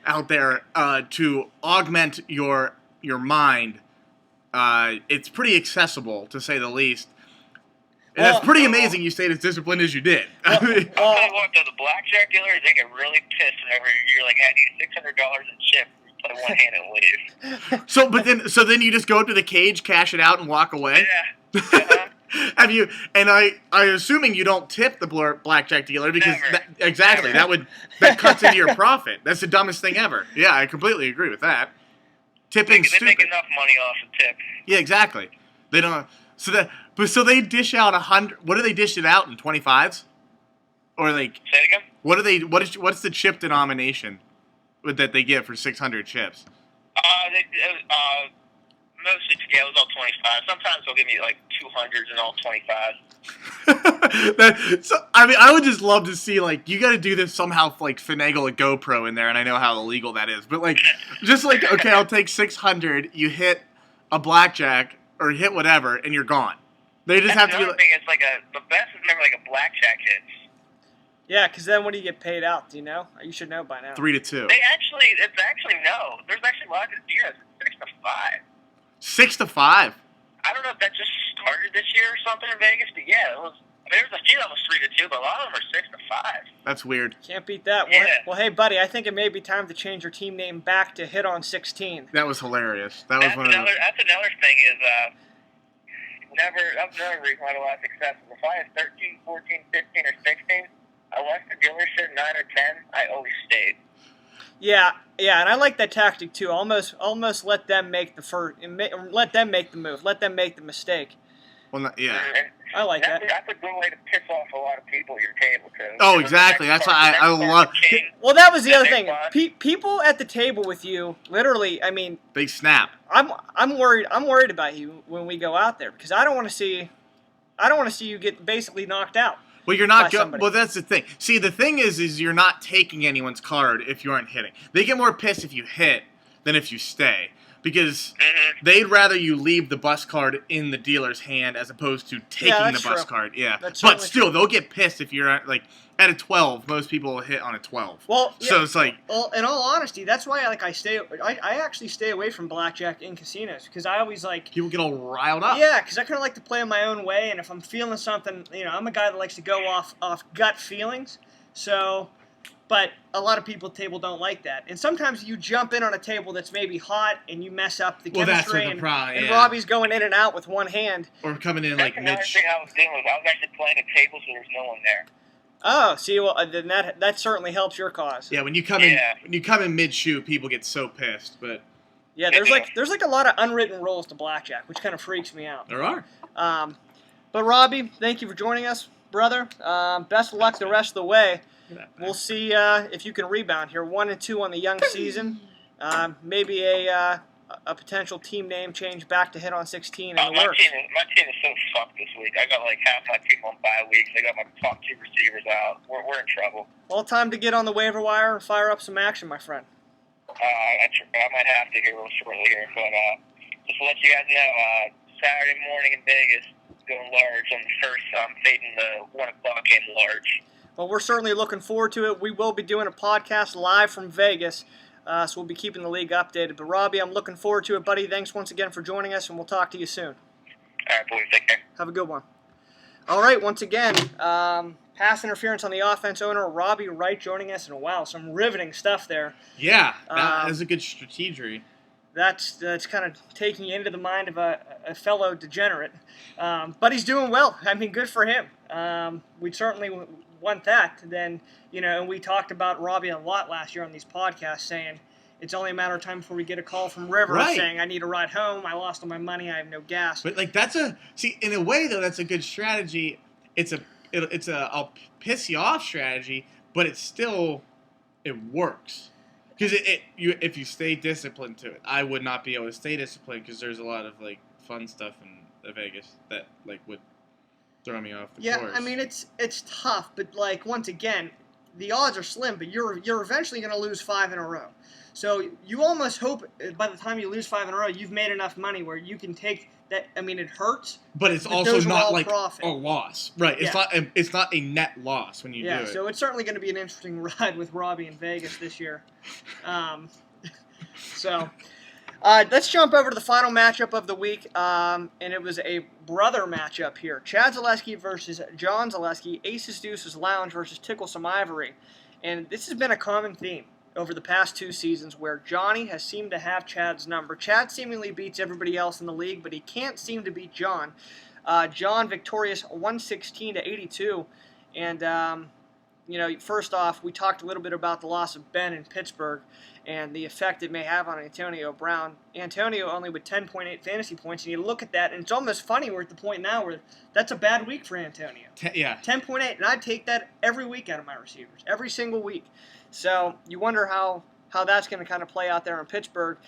out there to augment your mind. It's pretty accessible to say the least. And Well, that's pretty amazing you stayed as disciplined as you did. Well, I'll tell you what, though, the blackjack dealers, they get really pissed whenever you're like, I need $600 in chips. Play one hand and leave. so then you just go to the cage, cash it out, and walk away. Yeah. Uh-huh. Have you? And I assuming you don't tip the blackjack dealer because Never. exactly Never. that cuts into your profit. That's the dumbest thing ever. Yeah, I completely agree with that. Tipping's They make stupid. enough money off the tip. Yeah, exactly. They don't. So they dish out 100. What do they dish it out in 25s? Or like Say it again? what's the chip denomination that they give for 600 chips? Mostly scales all 25. Sometimes they'll give me like 200s and all 25. I would just love to see, like, you got to do this somehow, like, finagle a GoPro in there, and I know how illegal that is, but, like, just like, okay, I'll take 600, you hit a blackjack, or hit whatever, and you're gone. They just That's have to the be other like, thing is like the best is never like a blackjack hits. Yeah, because then when do you get paid out? Do you know? You should know by now. 3-2. It's actually no. There's actually a lot of deals. 6-5. 6-5. I don't know if that just started this year or something in Vegas, but yeah, it was. I mean, there's a few that was 3-2, but a lot of them are 6-5. That's weird. Can't beat that. Yeah. Well, hey, buddy, I think it may be time to change your team name back to Hit on 16. That was hilarious. That was That's one of another. the, That's another thing is That's another reason why I had a lot of success. If I had 13, 14, 15, or 16, unless the dealer said 9 or 10, I always stayed. Yeah, and I like that tactic too. Almost let them make the let them make the move, let them make the mistake. well, not, yeah. And I like that. That's a good way to piss off a lot of people at your table too. Oh, exactly. That's why I love. Well, that was the other thing. Next People at the table with you, literally. I mean, They snap. I'm worried. I'm worried about you when we go out there because I don't want to see you get basically knocked out. Well, you're by not. somebody. Well, that's the thing. See, the thing is you're not taking anyone's card if you aren't hitting. They get more pissed if you hit than if you stay because they'd rather you leave the bus card in the dealer's hand as opposed to taking that's the bus true. card. Yeah, That's but certainly still, they'll get pissed if you're at, like at a 12. Most people will hit on a 12. Well, so yeah. it's like, Well, in all honesty, that's why I actually stay away from blackjack in casinos because I always like. people get all riled up. Yeah, because I kind of like to play in my own way, and if I'm feeling something, I'm a guy that likes to go off gut feelings. So, but a lot of people at the table don't like that, and sometimes you jump in on a table that's maybe hot, and you mess up the Well, that's chemistry, what the problem. and Yeah. Robbie's going in and out with one hand. Or coming in That's like another Mitch. thing I was doing. I was actually playing at tables where there's no one there. Oh, see, well, then that certainly helps your cause. Yeah, when you come Yeah. in mid shoot, people get so pissed. But Yeah, there's like a lot of unwritten rules to blackjack, which kind of freaks me out. there are. But Robbie, thank you for joining us, brother. Best of luck the rest of the way. Look at that. We'll see if you can rebound here. 1-2 on the young season. Maybe a potential team name change back to Hit on 16 in the My works. team is so fucked this week. I got like half my people on bye weeks. I got my top 2 receivers out. We're in trouble. Well, time to get on the waiver wire and fire up some action, my friend. I might have to here real shortly here, but just to let you guys know, Saturday morning in Vegas, going large on the first. I'm fading the 1 o'clock game large. Well, we're certainly looking forward to it. We will be doing a podcast live from Vegas, so we'll be keeping the league updated. But Robbie, I'm looking forward to it, buddy. Thanks once again for joining us, and we'll talk to you soon. All right, boys, take care. Have a good one. All right, once again, pass interference on the offense owner, Robbie Wright, joining us. And wow, some riveting stuff there. Yeah, that is a good strategy. That's kind of taking you into the mind of a fellow degenerate. But he's doing well. I mean, good for him. We certainly want that. Then, and we talked about Robbie a lot last year on these podcasts, saying it's only a matter of time before we get a call from River Right. saying, I need a ride home. I lost all my money. I have no gas. But like in a way though, that's a good strategy. It's a I'll piss you off strategy, but it works because if you stay disciplined to it. I would not be able to stay disciplined because there's a lot of like fun stuff in Vegas that like would throw me off the course. I mean it's tough, but like once again, the odds are slim. But you're eventually going to lose 5 in a row. So you almost hope by the time you lose 5 in a row, you've made enough money where you can take that. I mean, it hurts. But it's But also those are not all like profit. a loss, right? It's not a net loss when you do it. So it's certainly going to be an interesting ride with Robbie in Vegas this year. Let's jump over to the final matchup of the week, and it was a brother matchup here. Chad Zaleski versus John Zaleski, Aces Deuces Lounge versus Ticklesome Ivory. And this has been a common theme over the past 2 seasons where Johnny has seemed to have Chad's number. Chad seemingly beats everybody else in the league, but he can't seem to beat John. John victorious 116-82. And, first off, we talked a little bit about the loss of Ben in Pittsburgh and the effect it may have on Antonio Brown. Antonio only with 10.8 fantasy points, and you look at that, and it's almost funny we're at the point now where that's a bad week for Antonio. 10.8, and I'd take that every week out of my receivers, every single week. So you wonder how that's going to kind of play out there in Pittsburgh.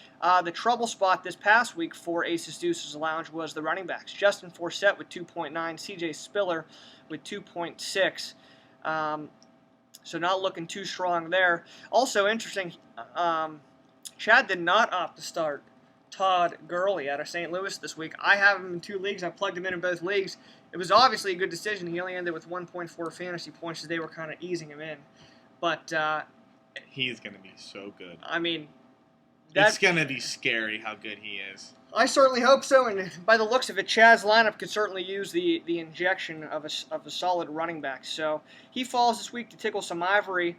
The trouble spot this past week for Aces Deuces Lounge was the running backs. Justin Forsett with 2.9, CJ Spiller with 2.6. So not looking too strong there. Also interesting, Chad did not opt to start Todd Gurley out of St. Louis this week. I have him in 2 leagues. I plugged him in both leagues. It was obviously a good decision. He only ended with 1.4 fantasy points as they were kind of easing him in. But, He's going to be so good. I mean, It's going to be scary how good he is. I certainly hope so, and by the looks of it, Chad's lineup could certainly use the injection of a solid running back. So he falls this week to tickle some Ivory.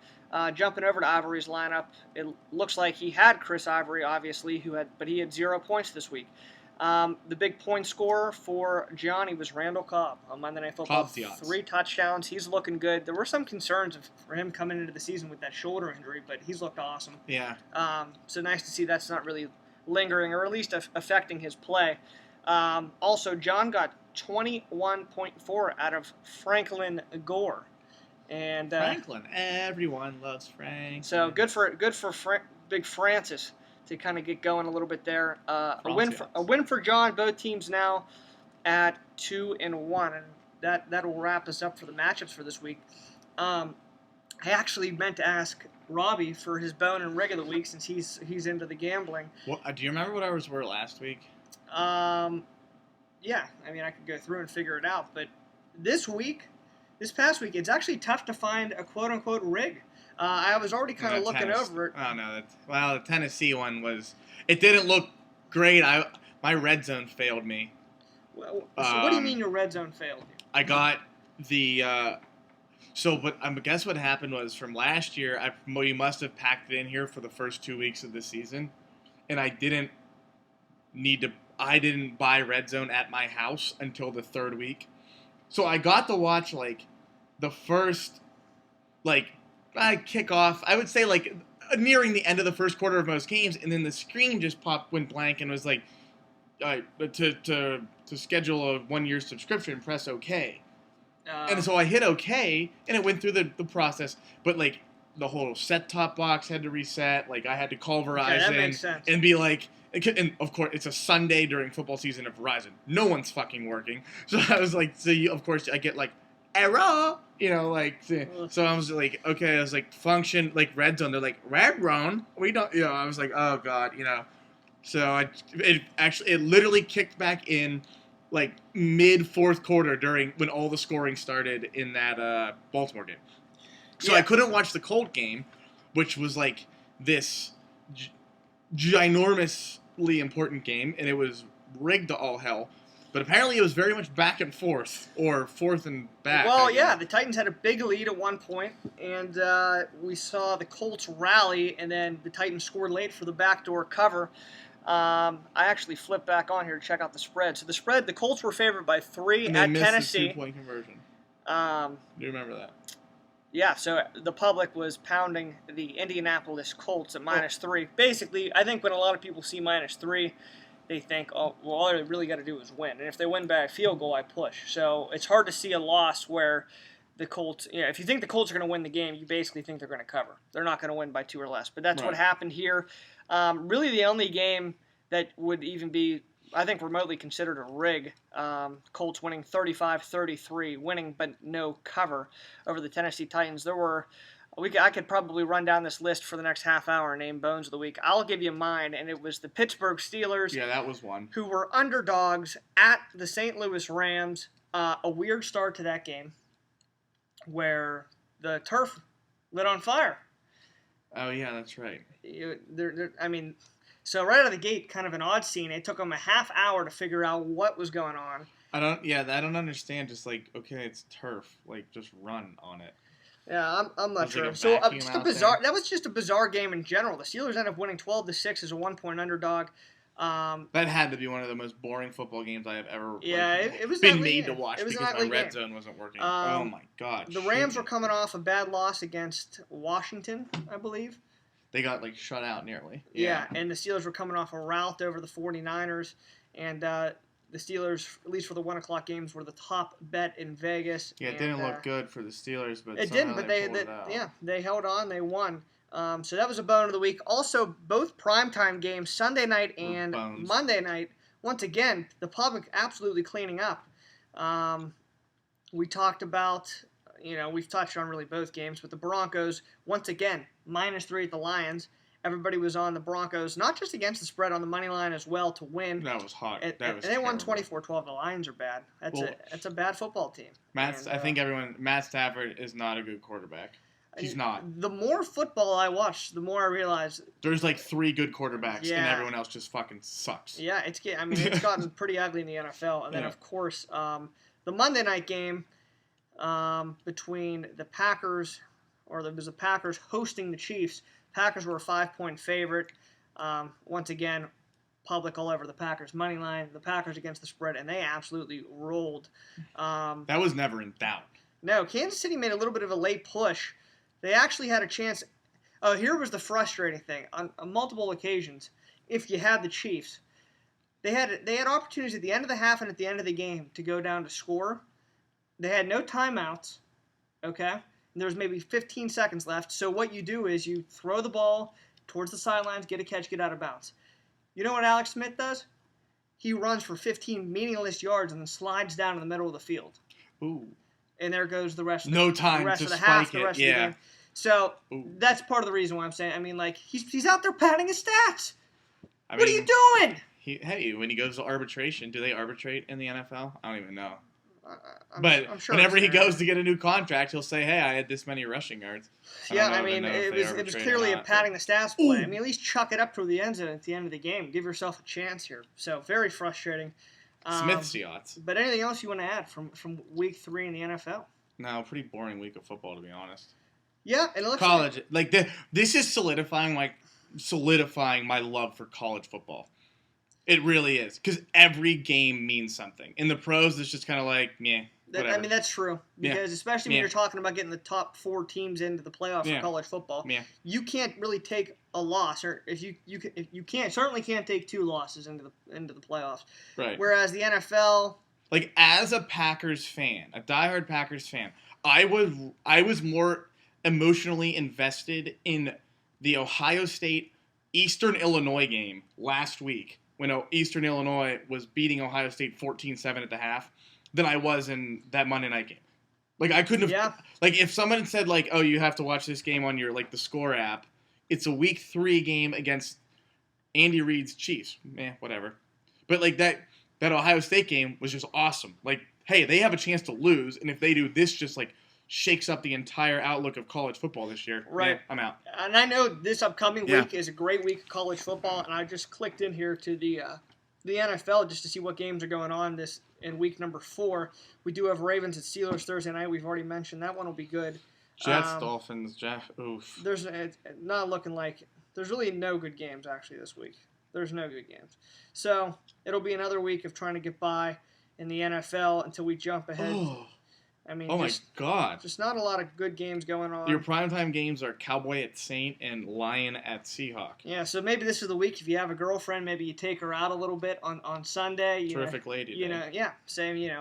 Jumping over to Ivory's lineup, it looks like he had Chris Ivory, obviously, but he had 0 points this week. The big point scorer for Gianni was Randall Cobb on Monday Night Football. Cobb's the odds. 3 touchdowns. He's looking good. There were some concerns for him coming into the season with that shoulder injury, but he's looked awesome. Yeah. So nice to see that's not really lingering, or at least affecting his play. Also, John got 21.4 out of Franklin Gore. And Franklin. Everyone loves Franklin. so good for Big Francis to kind of get going a little bit there. A win for John. Both teams now at 2-1, and that will wrap us up for the matchups for this week. I actually meant to ask Robbie for his bone and rig of the week since he's into the gambling. Do you remember what ours were last week? Yeah, I mean I could go through and figure it out, but this past week, it's actually tough to find a quote-unquote rig. I was already kind of looking over it. Oh, no. The Tennessee one it didn't look great. My red zone failed me. Well, so what do you mean your red zone failed? I got the... but I guess what happened was from last year, you must have packed it in here for the first 2 weeks of the season, and I didn't buy red zone at my house until the 3rd week. So I got to watch, the first, kickoff, I would say, nearing the end of the first quarter of most games, and then the screen just went blank and was to schedule a 1-year subscription, press OK. And so I hit OK, and it went through the process, but, the whole set-top box had to reset, I had to call Verizon and be and of course, it's a Sunday during football season at Verizon. No one's fucking working. So I was of course, I get error, so I was okay, I was function, red zone. They're red zone. We don't, I was oh God, So it literally kicked back in, mid 4th quarter when all the scoring started in that Baltimore game. So I couldn't watch the Colt game, which was this ginormously important game, and it was rigged to all hell. But apparently it was very much back and forth, or forth and back. Well, yeah, the Titans had a big lead at one point, and we saw the Colts rally, and then the Titans scored late for the backdoor cover. I actually flipped back on here to check out the spread. So the Colts were favored by 3 and at they Tennessee. Missed the 2-point conversion. Do you remember that? Yeah, so the public was pounding the Indianapolis Colts at -3. Basically, I think when a lot of people see -3, they think, oh, well, all they really got to do is win. And if they win by a field goal, I push. So it's hard to see a loss where the Colts, if you think the Colts are going to win the game, you basically think they're going to cover. They're not going to win by 2 or less. But that's what happened here. Really the only game that would even be, I think, remotely considered a rig. Colts winning 35-33, winning but no cover over the Tennessee Titans. I could probably run down this list for the next half hour and name bones of the week. I'll give you mine, and it was the Pittsburgh Steelers. Yeah, that was one. Who were underdogs at the St. Louis Rams. A weird start to that game where the turf lit on fire. Oh, yeah, that's right. So right out of the gate, kind of an odd scene. It took them a half hour to figure out what was going on. I don't understand. Just okay, it's turf. Just run on it. Yeah, I'm not sure. So just a bizarre. That was just a bizarre game in general. The Steelers ended up winning 12-6 as a 1-point underdog. That had to be one of the most boring football games I have ever it was been made to watch because my red zone wasn't working. Oh my God! The Rams were coming off a bad loss against Washington, I believe. They got shut out nearly. Yeah, and the Steelers were coming off a rout over the 49ers, and the Steelers, at least for the 1 o'clock games, were the top bet in Vegas. Yeah, it didn't look good for the Steelers, but it didn't. But they held on. They won. So that was a bone of the week. Also, both primetime games, Sunday night and Monday night. Once again, the public absolutely cleaning up. We talked about, we've touched on really both games, but the Broncos once again -3 at the Lions, Everybody was on the Broncos, not just against the spread, on the money line as well to win. That was hot. And That was they won terrible. 24-12. The Lions are bad. That's Well, a bad football team. I And, think Matt Stafford is not a good quarterback. He's not. The more football I watch, the more I realize, There's like 3 good quarterbacks, and Yeah. everyone else just fucking sucks. yeah, it's gotten pretty ugly in the NFL. And then, Yeah. of course, the Monday night game between the Packers, or there was the Packers hosting the Chiefs. Packers were a 5-point favorite. Once again, public all over the Packers money line. The Packers against the spread, and they absolutely rolled. That was never in doubt. No, Kansas City made a little bit of a late push. They actually had a chance. Oh, here was the frustrating thing. On multiple occasions, if you had the Chiefs, they had opportunities at the end of the half and at the end of the game to go down to score. They had no timeouts, okay? And there was maybe 15 seconds left. So what you do is you throw the ball towards the sidelines, get a catch, get out of bounds. You know what Alex Smith does? He runs for 15 meaningless yards and then slides down in the middle of the field. Ooh. And there goes the rest of No the time rest to of the spike half, the it, rest of yeah. the game. So Ooh. that's part of the reason why I'm saying. I mean, like he's out there padding his stats. I What are mean, you doing? Hey, when he goes to arbitration, do they arbitrate in the NFL? I don't even know. I'm sure whenever it's he there. goes to get a new contract, he'll say, "Hey, I had this many rushing yards." Yeah, don't I even mean, know if it they was arbitrate or clearly a not, padding the stats play. Ooh. I mean, at least chuck it up to the end zone at the end of the game. Give yourself a chance here. So very frustrating. Smith's yachts. But anything else you want to add from week 3 in the NFL? No, pretty boring week of football, to be honest. Yeah, and it looks College, this is solidifying my love for college football. It really is, because every game means something. In the pros, it's just kind of like, meh, whatever. I mean, that's true. Yeah. Because especially when Yeah. you're talking about getting the top 4 teams into the playoffs Yeah. for college football, Yeah. you can't really take a loss, or if you certainly can't take 2 losses into the playoffs. Right. Whereas the NFL, Like, as a Packers fan, a diehard Packers fan, I was more emotionally invested in the Ohio State Eastern Illinois game last week, when Eastern Illinois was beating Ohio State 14-7 at the half, than I was in that Monday night game. Like, I couldn't have... Yeah. Like, if someone said, like, oh, you have to watch this game on your, like, the Score app, it's a week 3 game against Andy Reid's Chiefs. Whatever. But, like, that Ohio State game was just awesome. Like, hey, they have a chance to lose, and if they do, this just, like, shakes up the entire outlook of college football this year. Right. Yeah, I'm out. and I know this upcoming Yeah. week is a great week of college football, and I just clicked in here to the NFL just to see what games are going on this in week number 4. We do have Ravens and Steelers Thursday night. We've already mentioned that one will be good. Jets, Dolphins, oof. It's not looking like there's really no good games actually this week. There's no good games. So it'll be another week of trying to get by in the NFL until we jump ahead. I mean, Oh, my just, God. just not a lot of good games going on. Your primetime games are Cowboy at Saint and Lion at Seahawk. Yeah, so maybe this is the week. If you have a girlfriend, maybe you take her out a little bit on Sunday. Terrific lady.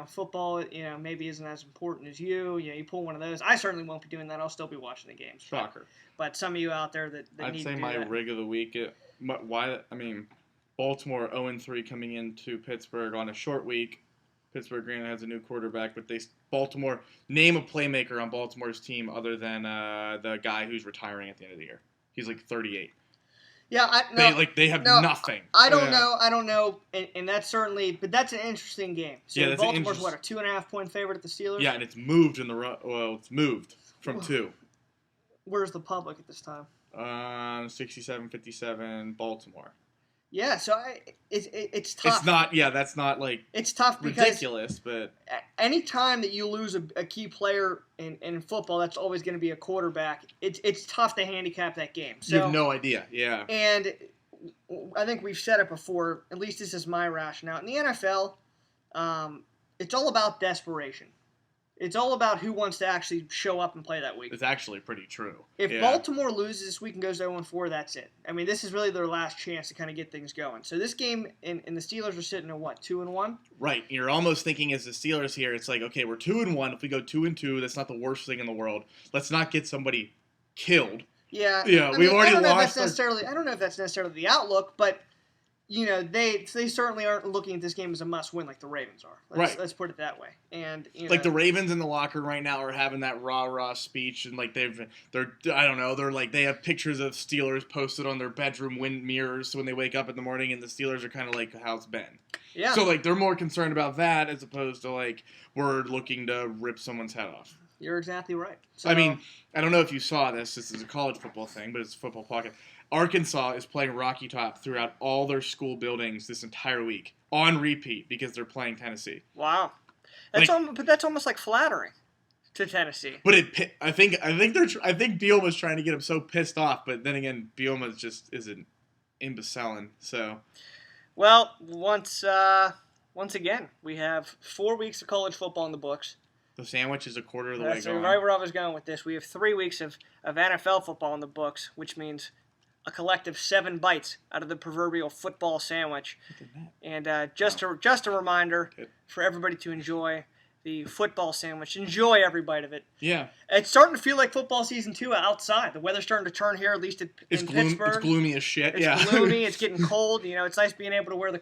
Football, maybe isn't as important as you. You pull one of those. I certainly won't be doing that. I'll still be watching the games. Shocker. But some of you out there that I'd need say to do my that. rig of the week. Baltimore 0-3 coming into Pittsburgh on a short week. Pittsburgh, granted, has a new quarterback, but Baltimore name a playmaker on Baltimore's team other than the guy who's retiring at the end of the year. He's like 38. Yeah, They have nothing. I don't know, and that's certainly, but that's an interesting game. So Yeah, that's an Baltimore's what, a 2.5-point favorite at the Steelers? Yeah, and it's moved it's moved from 2. Where's the public at this time? 67-57 Baltimore. Yeah, so it's tough. It's not. Yeah, that's not like It's tough because ridiculous, but any time that you lose a key player in football, that's always going to be a quarterback. It's tough to handicap that game. So, you have no idea. Yeah. And I think we've said it before. At least this is my rationale. In the NFL, it's all about desperation. It's all about who wants to actually show up and play that week. It's actually pretty true. If Yeah. Baltimore loses this week and goes 0-4, that's it. I mean, this is really their last chance to kind of get things going. So this game, and the Steelers are sitting at what, 2-1? Right. You're almost thinking as the Steelers here, it's like, okay, we're 2-1. If we go 2-2, that's not the worst thing in the world. Let's not get somebody killed. Yeah. Yeah, I we've mean, already I don't know if lost that's necessarily the outlook, but they certainly aren't looking at this game as a must-win like the Ravens are. Right. Let's put it that way. And Like the Ravens in the locker right now are having that rah speech, and like they're I don't know, they're like they have pictures of Steelers posted on their bedroom mirrors when they wake up in the morning, and the Steelers are kind of like, how's Ben? Yeah. So like they're more concerned about that as opposed to like we're looking to rip someone's head off. You're exactly right. So, I mean, I don't know if you saw this. This is a college football thing, but it's a football pocket. Arkansas is playing Rocky Top throughout all their school buildings this entire week on repeat because they're playing Tennessee. wow, but that's almost like flattering to Tennessee. But I think Bielema's trying to get him so pissed off, but then again, Bielema just is an imbecile. So, Well, once again, we have 4 weeks of college football in the books. the sandwich is a quarter of the way That's gone. right where I was going with this. We have 3 weeks of NFL football in the books, which means a collective 7 bites out of the proverbial football sandwich. And just a reminder for everybody to enjoy the football sandwich. Enjoy every bite of it. Yeah, It's starting to feel like football season 2 outside. The weather's starting to turn here, at least in Pittsburgh. It's gloomy as shit. It's gloomy. It's getting cold. It's nice being able to wear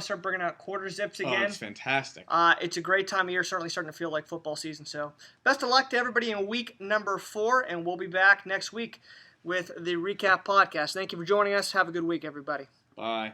start bringing out quarter zips again. Oh, it's fantastic. It's a great time of year. Certainly starting to feel like football season. So best of luck to everybody in week number 4, and we'll be back next week with the recap podcast. Thank you for joining us. Have a good week, everybody. Bye.